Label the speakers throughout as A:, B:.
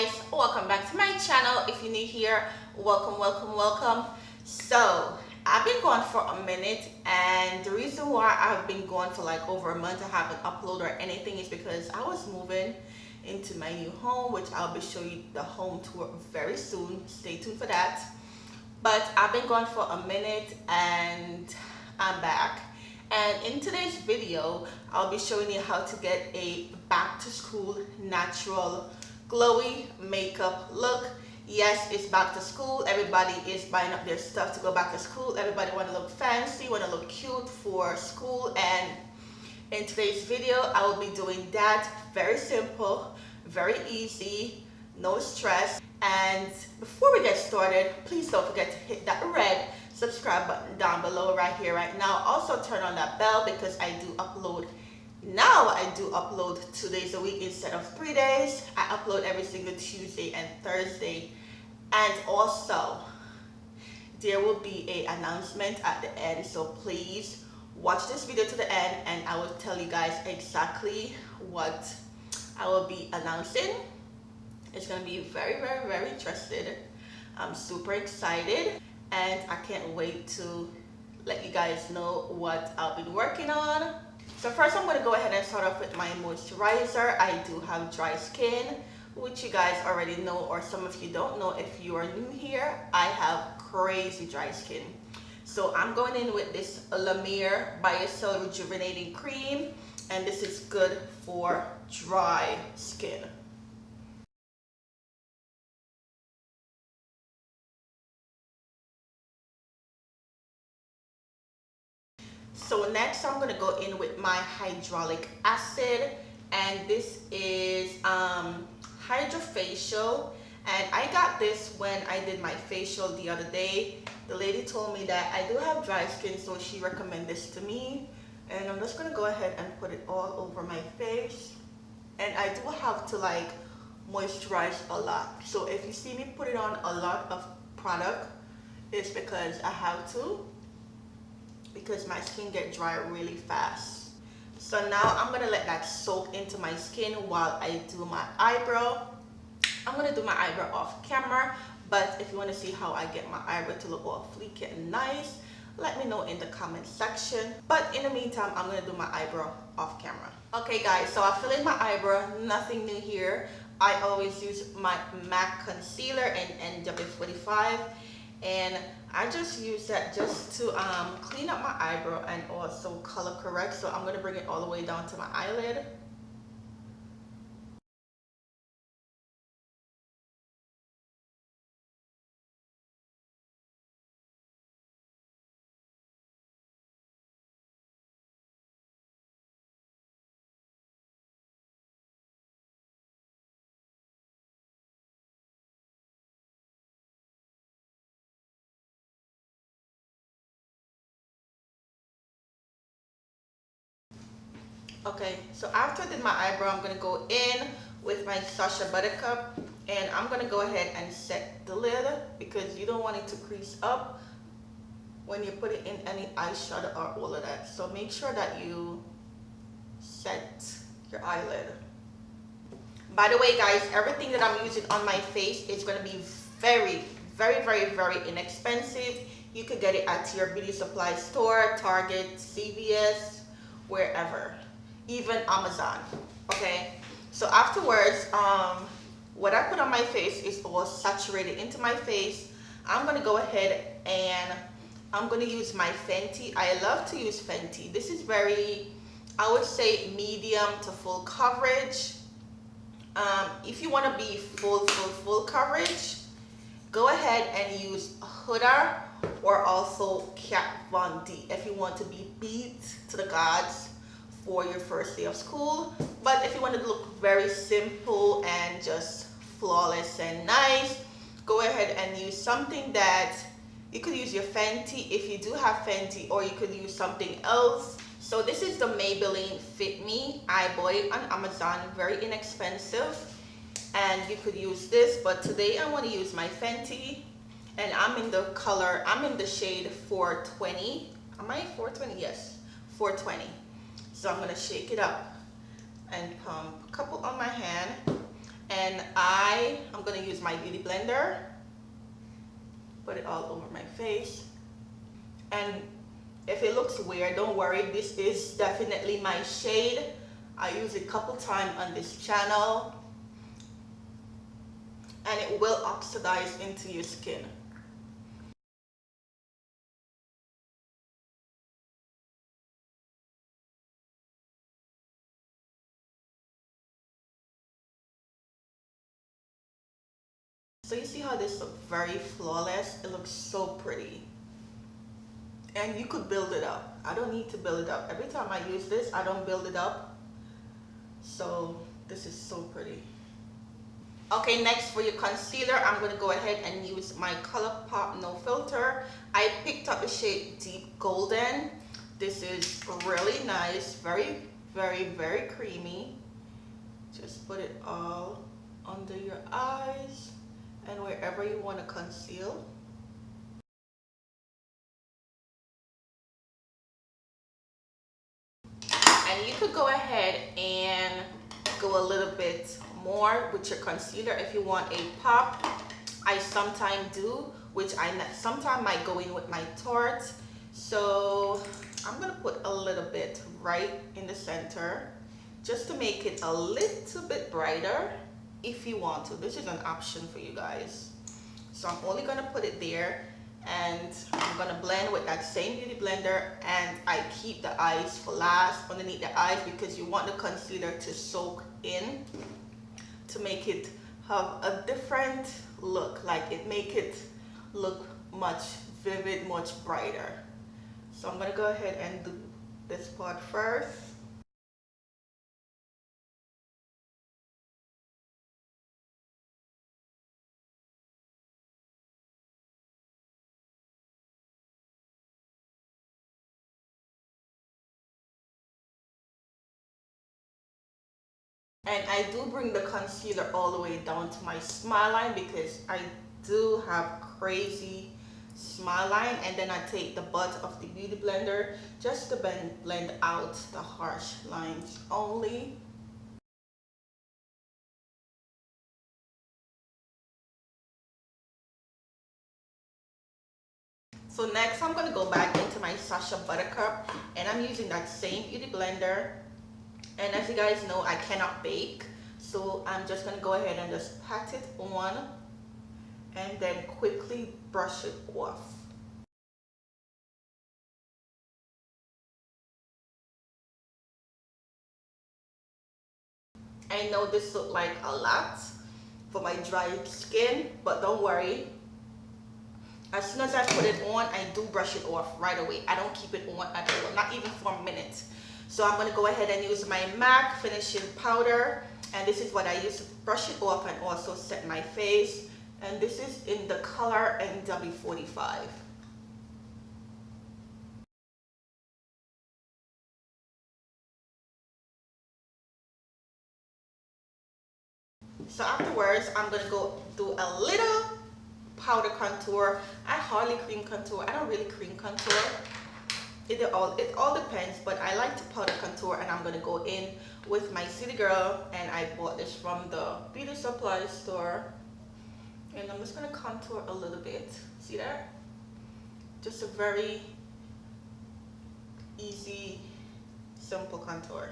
A: guys, welcome back to my channel. If you're new here, welcome. So I've been gone for a minute, and the reason why I've been gone for like over a month, I haven't uploaded or anything, is because I was moving into my new home, which I'll be showing you the home tour very soon. Stay tuned for that. But I've been gone for a minute and I'm back. And in today's video, I'll be showing you how to get a back to school natural glowy makeup look. Yes, it's back to school. Everybody is buying up their stuff to go back to school. Everybody want to look fancy, want to look cute for school. And in today's video, I will be doing that. Very simple, very easy, no stress. And before we get started, please don't forget to hit that red subscribe button down below right here, right now. Also turn on that bell because I do upload 2 days a week instead of 3 days. I upload every single Tuesday and Thursday. And also there will be an announcement at the end, so please watch this video to the end and I will tell you guys exactly what I will be announcing. It's going to be very interesting. I'm super excited and I can't wait to let you guys know what I've been working on. So first I'm going to go ahead and start off with my moisturizer. I do have dry skin, which you guys already know, or some of you don't know if you are new here. I have crazy dry skin. So I'm going in with this La Mer Biocell Rejuvenating Cream, and this is good for dry skin. So next I'm going to go in with my hydrolic acid, and this is hydrofacial, and I got this when I did my facial the other day. The lady told me that I do have dry skin, so she recommended this to me, and I'm just going to go ahead and put it all over my face. And I do have to like moisturize a lot, so if you see me put it on a lot of product, it's because I have to, because my skin gets dry really fast. So now I'm gonna let that soak into my skin while I do my eyebrow. I'm gonna do my eyebrow off camera, but if you want to see how I get my eyebrow to look all fleeky and nice, let me know in the comment section. But in the meantime, I'm gonna do my eyebrow off camera. Okay guys, so I fill in my eyebrow, nothing new here. I always use my MAC concealer in NW45, and I just use that just to clean up my eyebrow and also color correct. So I'm going to bring it all the way down to my eyelid. Okay, so after I did my eyebrow, I'm going to go in with my Sasha Buttercup, and I'm going to go ahead and set the lid because you don't want it to crease up when you put it in any eyeshadow or all of that. So make sure that you set your eyelid. By the way guys, everything that I'm using on my face is going to be very inexpensive. You could get it at your beauty supply store, Target, CVS, wherever, even Amazon. Okay, so afterwards, what I put on my face is all saturated into my face. I'm going to go ahead and I'm going to use my Fenty. I love to use Fenty. This is very, I would say, medium to full coverage. If you want to be full coverage, go ahead and use Huda or also Kat Von D if you want to be beat to the gods for your first day of school. But if you want to look very simple and just flawless and nice, go ahead and use something that you could use your Fenty if you do have Fenty, or you could use something else. So this is the Maybelline Fit Me. I bought it on Amazon, very inexpensive, and you could use this, but today I want to use my Fenty, and I'm in the shade 420. Am I 420? Yes, 420. So I'm going to shake it up and pump a couple on my hand. And I'm gonna use my beauty blender, put it all over my face. And if it looks weird, don't worry, this is definitely my shade. I use it a couple times on this channel, and it will oxidize into your skin. So you see how this looks very flawless? It looks so pretty. And you could build it up. I don't need to build it up. Every time I use this, I don't build it up. So this is so pretty. Okay, next for your concealer, I'm going to go ahead and use my ColourPop No Filter. I picked up the shade Deep Golden. This is really nice, very, very creamy. Just put it all under your eyes and wherever you want to conceal. And you could go ahead and go a little bit more with your concealer if you want a pop. I sometimes do, which I sometimes might go in with my Tarte. So I'm gonna put a little bit right in the center just to make it a little bit brighter if you want to. This is an option for you guys. So I'm only gonna put it there, and I'm gonna blend with that same beauty blender, and I keep the eyes for last, underneath the eyes, because you want the concealer to soak in to make it have a different look, like it make it look much vivid, much brighter. So I'm gonna go ahead and do this part first. And I do bring the concealer all the way down to my smile line because I do have crazy smile line, and then I take the butt of the beauty blender just to blend out the harsh lines only. So next I'm going to go back into my Sasha Buttercup, and I'm using that same beauty blender. And as you guys know, I cannot bake, so I'm just going to go ahead and just pat it on and then quickly brush it off. I know this looks like a lot for my dry skin, but don't worry. As soon as I put it on, I do brush it off right away. I don't keep it on at all, not even for a minute. So I'm going to go ahead and use my MAC finishing powder, and this is what I use to brush it off and also set my face. And this is in the color NW45. So afterwards, I'm going to go do a little powder contour. I hardly cream contour. I don't really cream contour. It all depends, but I like to powder contour, and I'm going to go in with my City Girl, and I bought this from the beauty supply store. And I'm just going to contour a little bit. See that? Just a very easy, simple contour.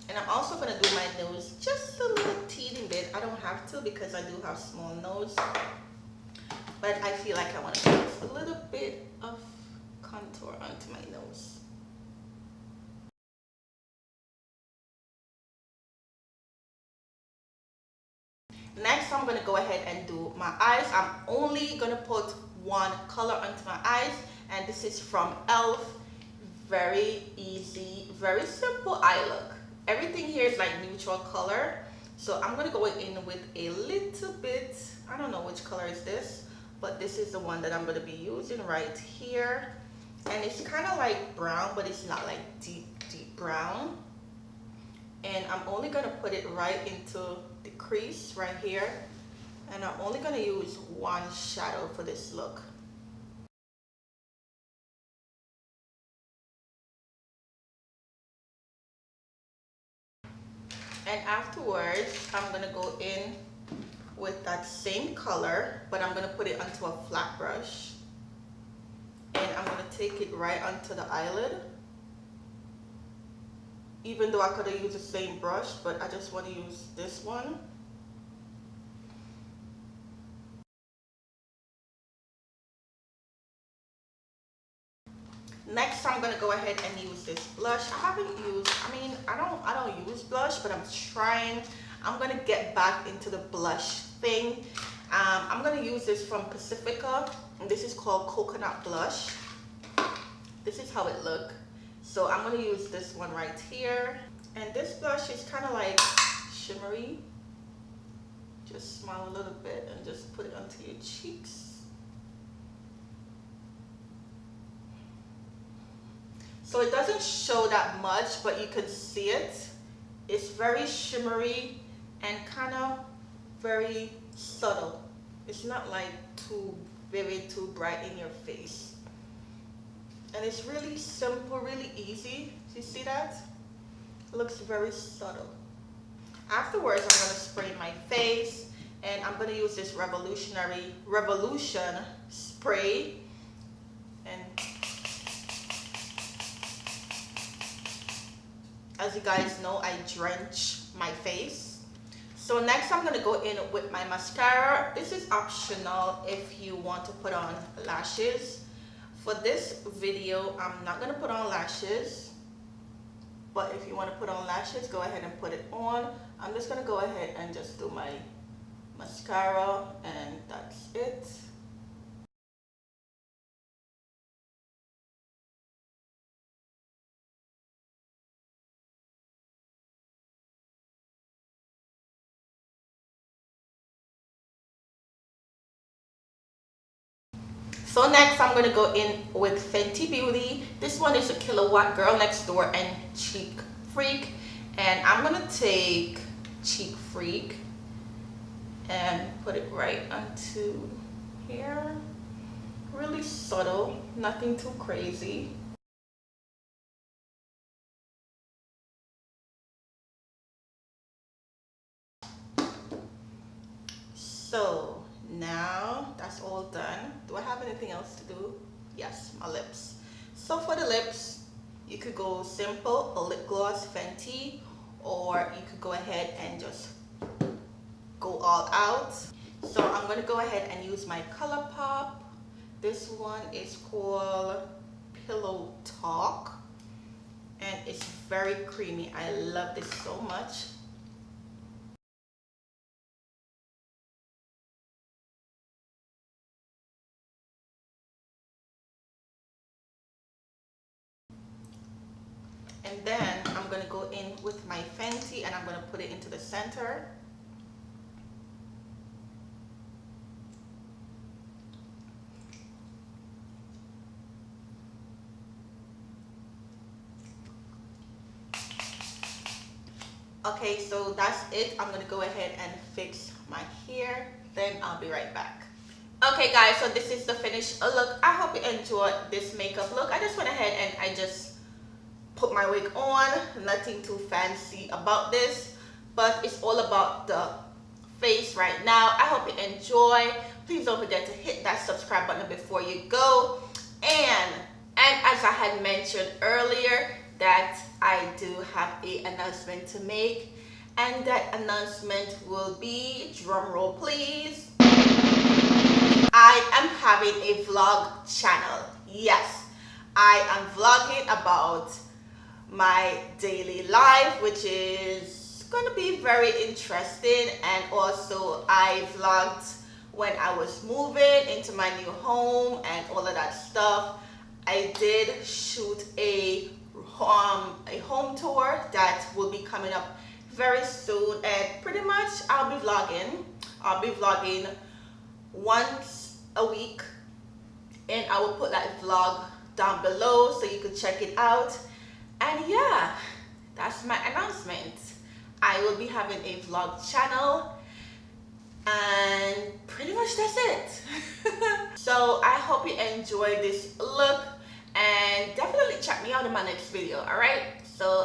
A: And I'm also going to do my nose just a little teeny bit. I don't have to because I do have small nose. But I feel like I want to put a little bit of contour onto my nose. Next, I'm going to go ahead and do my eyes. I'm only going to put one color onto my eyes, and this is from e.l.f. Very easy, very simple eye look. Everything here is like neutral color. So I'm going to go in with a little bit, I don't know which color is this, but this is the one that I'm going to be using right here. And it's kind of like brown, but it's not like deep brown. And I'm only going to put it right into the crease right here. And I'm only going to use one shadow for this look. And afterwards, I'm gonna go in with that same color, but I'm gonna put it onto a flat brush. And I'm gonna take it right onto the eyelid. Even though I could have used the same brush, but I just want to use this one. Next, I'm gonna go ahead and use this blush. I don't use blush, but I'm gonna get back into the blush thing. I'm gonna use this from Pacifica, and this is called Coconut Blush. This is how it looks. So I'm gonna use this one right here. And this blush is kind of like shimmery. Just smile a little bit and just put it onto your cheeks. So it doesn't show that much, but you can see it. It's very shimmery and kind of very subtle. It's not like too vivid, too bright in your face. And it's really simple, really easy. Do you see that? It looks very subtle. Afterwards, I'm going to spray my face, and I'm going to use this Revolution spray. And as you guys know, I drench my face. So next I'm going to go in with my mascara. This is optional if you want to put on lashes. For this video, I'm not going to put on lashes. But if you want to put on lashes, go ahead and put it on. I'm just going to go ahead and just do my mascara, and that's it. So next I'm going to go in with Fenty Beauty. This one is a Kilowatt Girl Next Door and Cheek Freak. And I'm going to take Cheek Freak and put it right onto here. Really subtle, nothing too crazy. So now that's all done. Do I have anything else to do? Yes, my lips. So for the lips, you could go simple, a lip gloss, Fenty, or you could go ahead and just go all out. So I'm going to go ahead and use my ColourPop. This one is called Pillow Talk, and it's very creamy. I love this so much. And then I'm going to go in with my Fenty, and I'm going to put it into the center. Okay, so that's it. I'm going to go ahead and fix my hair. Then I'll be right back. Okay guys, so this is the finished look. I hope you enjoyed this makeup look. I just went ahead and I just put my wig on. Nothing too fancy about this, but it's all about the face right now. I hope you enjoy. Please don't forget to hit that subscribe button before you go. And as I had mentioned earlier, that I do have an announcement to make, and that announcement will be, drum roll please, I am having a vlog channel. Yes, I am vlogging about my daily life, which is going to be very interesting. And also I vlogged when I was moving into my new home and all of that stuff. I did shoot a home tour that will be coming up very soon, and pretty much I'll be vlogging once a week, and I will put that vlog down below so you can check it out. And yeah, that's my announcement. I will be having a vlog channel, and pretty much that's it. So I hope you enjoyed this look, and definitely check me out in my next video. All right, so